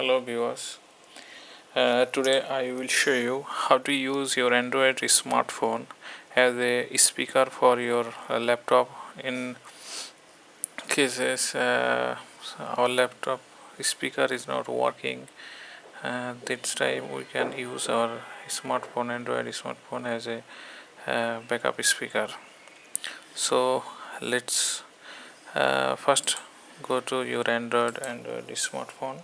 Hello viewers. Today I will show you how to use your Android smartphone as a speaker for your laptop in cases our laptop speaker is not working. This time we can use our Android smartphone as a backup speaker. So let's first go to your Android smartphone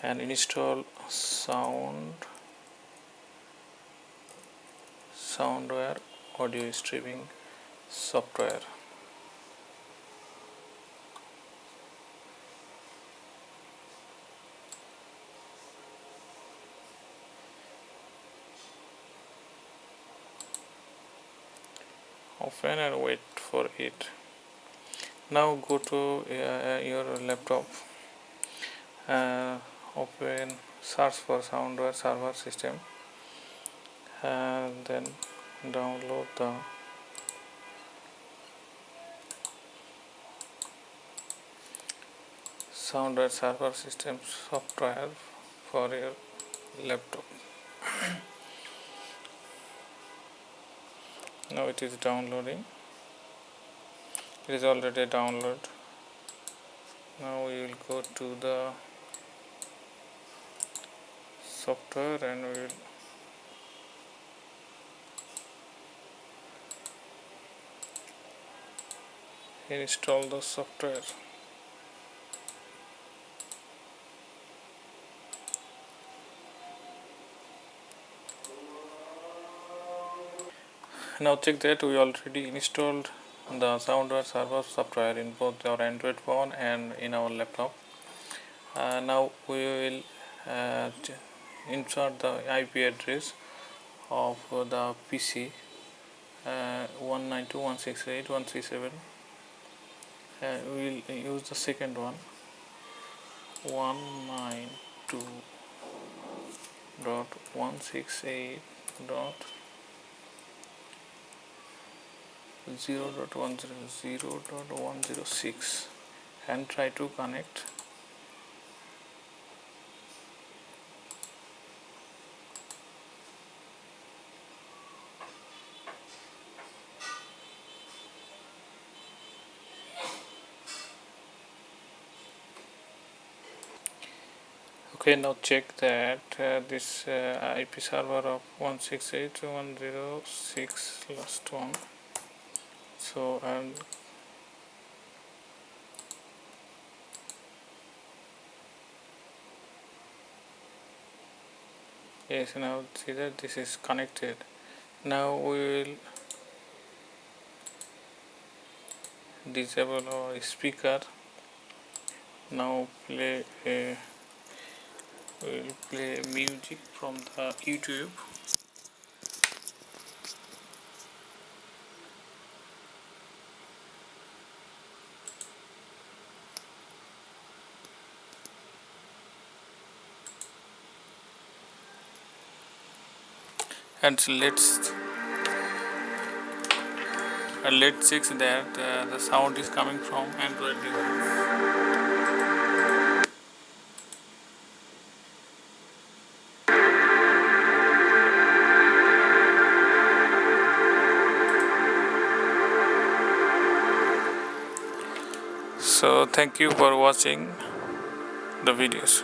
and install soundware audio streaming software. Open and wait for it. Now go to your laptop, open search for soundware server system, and then download the soundware server system software for your laptop. Now it is downloading. It is already downloaded. Now we will go to the software and we will install the software. Now check that we already installed the soundware server software in both our Android phone and in our laptop. Now we will insert the IP address of the PC 192.168.137. We will use the second one, 192.168.0.100.106 and try to connect. Okay, now check that this IP server of 168.106 last one. So and yes, now see that this is connected. Now we will disable our speaker. Now we will play music from the YouTube. And let's check that the sound is coming from Android device. So thank you for watching the videos.